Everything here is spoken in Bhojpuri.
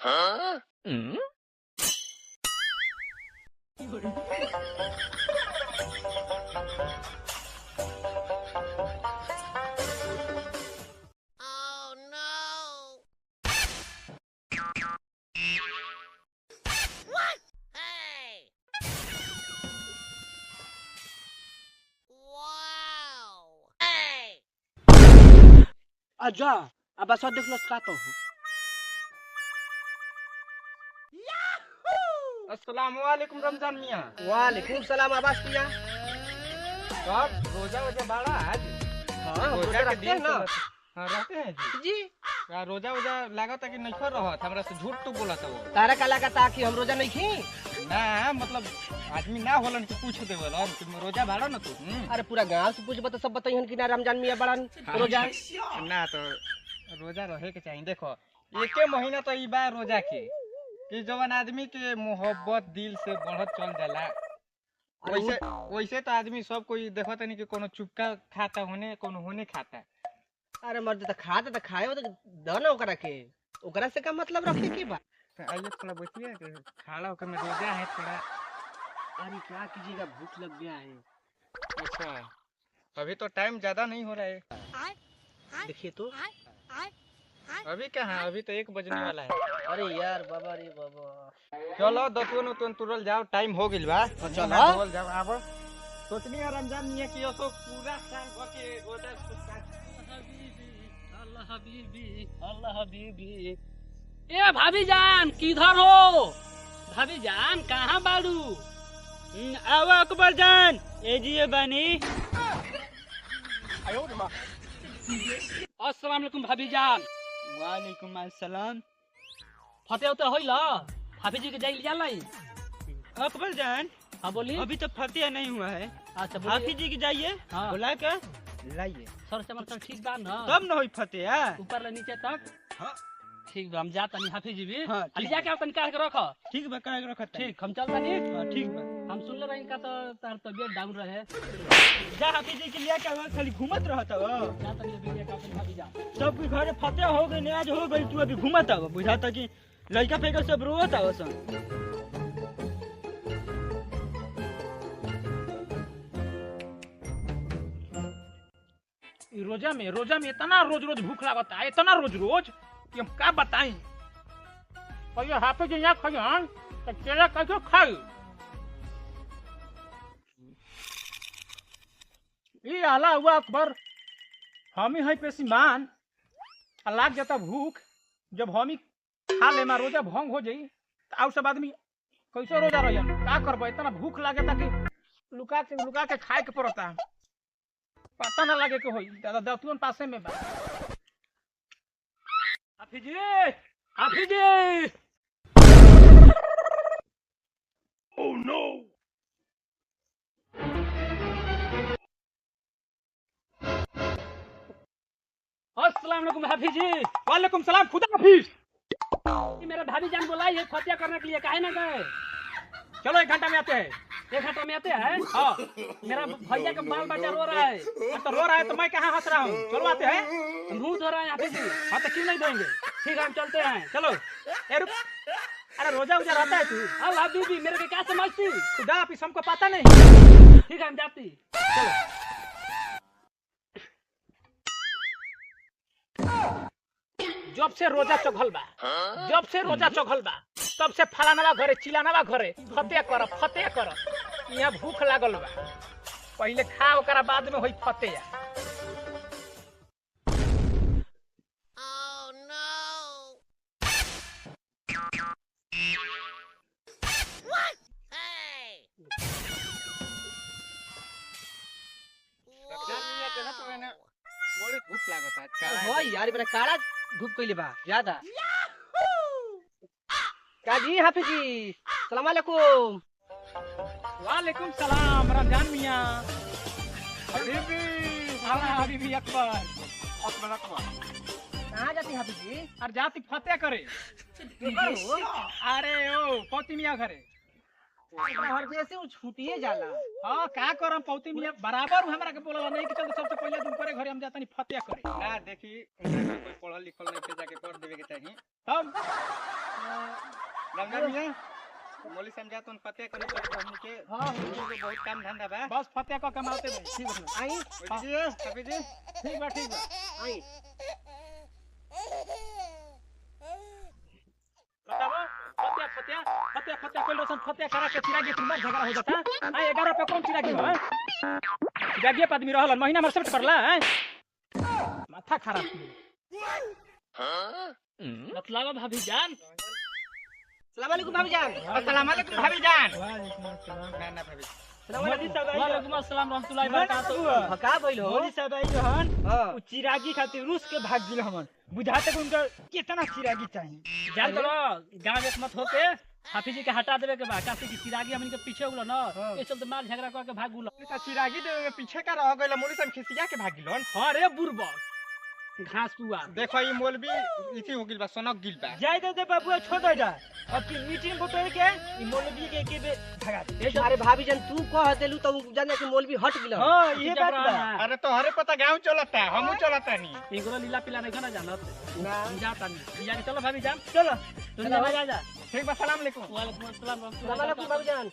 हाँ? आजा अब बस देख लो स्कातो अस्सलाम वालेकुम रमजान मियाँ। वालेकुम सलाम आवाज किया। कब रोजा वोजा बाड़ा आज? हाँ रोजा के रखते हैं दिन ना तो हाँ रहते हैं जी। जी। क्या रोजा वोजा लागत है कि नहीं कर रहा था? हमरा से झूठ तो बोला था वो। तारा का लगा था कि हम रोजा नहीं खी। ना मतलब आदमी ना होलन कि पूछ देवल और कि रोजा बाड़ा ना तू। अरे पूरा गांव से पूछ बता सब बताइए कि ना रमजान मियां बड़ा रोजा ना तो रोजा रहे के चाहिए। देखो एके महीना तो ई बा रोजा के कि जवन आदमी के मोहब्बत दिल से बढ़त चल जाला वैसे वैसे तो आदमी सब कोई देखो तनी कि कोनो चुपका खाता होने कोनो होने खाता। अरे मर्द तो खाते तो खाए तो द ना ओकरा से का मतलब रखे की बा। तो आइए थोड़ा बचिए कि खाड़ा होकर में रोजा है थोड़ा। अरे क्या कीजिएगा भूख लग गया है। अच्छा अभी तो टाइम ज्यादा नहीं हो रहा है। देखिए तो अभी क्या है? अभी तो 1 बजने वाला है। अरे यार बाबा रे बाबा चलो दतवन उतवन तुरल जाओ टाइम हो गइल बा। चलो। तुरल जाओ आब सोचनी है रमजान मियां की तो पूरा साल भर के रोजा अल्लाह हबीबी। ए भाभी जान किधर हो? भाभी जान कहाँ बाड़ू? आओ अकबर जान ए जी बानी। अस्सलाम वालेकुम भाभी जान। वालेकुम अस्सलाम। फतेह उतर होइल? भाभी जी के जाइल जाला। अकबर जान हाँ बोलिए। अभी तो फतेह नहीं हुआ है। अच्छा हाफिज जी की जाइए हाँ। बुला के लाइए सर से मतलब ठीक बा ना? तब न हुई फतेह। ऊपर ले नीचे तक हाँ। ठीक बा हम जाता नहीं हाफिज जी भी। हाँ, अली ठीक जाके अपन काट के रखो। ठीक बा कहे के रखत ठीक हम चलता नहीं। हां ठीक बा। हम सुन ले रहे इनका तो तार तबियत डाउन रहे। जा हाफिज जी के लिए के वहां खाली घूमत रहत हो। जाता नहीं अभी लेके अपन भाभी जा। सब के घरे फतेह हो गए आज हो गई तू अभी घूमत हो बुझाता कि लड़का फेंकर सब रोत हो सन। रोजा में इतना रोज रोज भूख लागता है, इतना रोज रोज कि हम क्या बताएं। और ये हाफिज यहाँ खाई तो केला कैसे खाई? ये आला हुआ अकबर हम ही है पेशीमान लाग जाता भूख। जब हम ही खा ले रोजा भंग हो जाई तो आउ सब आदमी कैसे रोजा रही का करबो? इतना भूख लागे कि लुका के खाए के पड़ता। पता ना लगे के होई दादा दतुन पासे में बा। हाफिज जी हाफिज जी। Oh no. अस्सलाम वालेकुम हाफिज जी। वालेकुम सलाम खुदा हाफिज। ये मेरा भाभी जान बुलाई है फतेह करने के लिए, काहे ना गए? चलो 1 घंटा में आते हैं। 1 घंटा में आते हैं। हाँ मेरा भैया का बाल बच्चा रो रहा है। तो रो रहा है तो मैं कहाँ हंस रहा हूँ? चलो आते हैं। मुंह धो रहा है हाफिज जी। हाँ तो क्यों नहीं देंगे? ठीक है हम चलते हैं। चलो। ए रुक। अरे रोजा उजा रहता है तू? अल्लाह बीबी मेरे को क्या समझती? खुदा हाफिज हमको पता नहीं। ठीक है हम जाती। चलो। जब से रोजा चघल बा तब से फलानवा घरे चिलानवा घरे फतेह कर यहाँ भूख लागल बा। पहले खा ओकरा बाद में होई फतेह। बड़ी भूख लागत है। हो यार बड़ा काला धूप कइले बा ज्यादा। काजी हाफिज जी सलाम वालेकुम। वालेकुम सलाम रमजान मियाँ। हबीबी हबीबी अकबर। कहाँ जाती हाफिज जी? और जाती फतेह करे। अरे ओ पौती मियाँ घरे। हर जैसे वो छूटिए जाला। हाँ का करम पौती मियाँ बराबर हमरा के बोलला नहीं कि चल सबसे पहले तुम करे घरे हम जाता नहीं फतेह करे। ना देखी कोई पढ़ल लिखल नहीं के जाके कर देवे के चाहिए। तब रंगा मियां मोली समझा तो फतेह करे तो हमनी के हां बहुत काम धंधा बा। बस फतेह को कमाते में ठीक बा। आई जी कभी जी ठीक बा आई बताओ फतेह कोई रोशन फतेह करा के चिरागी तुम्हार झगड़ा हो जाता आ 11 पे कौन चिरागी हो चिरागी पे आदमी रहलन महीना में सेट करला है माथा खराब मतलब भाभी जान सलाम अलैकुम भाभी जान। अस्सलाम वालेकुम भाभी जान। ना ना भाभी वालेकुम अस्सलाम रहमतुल्लाहि व बरकातहू। का भइल हो? मोदी साहब आई जहन हां उ चिरागी खातिर रूस के भाग गेल हमन बुझा तक उनका कितना चिरागी चाहिए जान तो गांव एक मत होके हाफी जी के हटा देवे के बा काफी की चिरागी हमन के पीछे उगलो न ए चलते मार झगड़ा करके भाग गुलो। चिरागी देवे में पीछे का रह गइल मोली सब खिसिया के भागिलन। हां रे बुरबा घास पुआ देखो ई मोलबी इथी हो गिल बा सनक गिल बा। जाय दे बाबू छोड़ दे जा अब की मीटिंग बटोर के ई मौलवी के बे भगा दे। अरे भाभी जान तू कह देलू तो जाने कि मौलवी हट गेल। हां ये बात बा। अरे तो हरे पता गांव चलता हमहू चलता नी। इगरो लीला पीला नहीं खाना जानत ना जाता नहीं यानी चलो भाभी जान चलो तुम जा ठीक बा सलाम अलैकुम। वालेकुम अस्सलाम सलाम अलैकुम भाभी जान।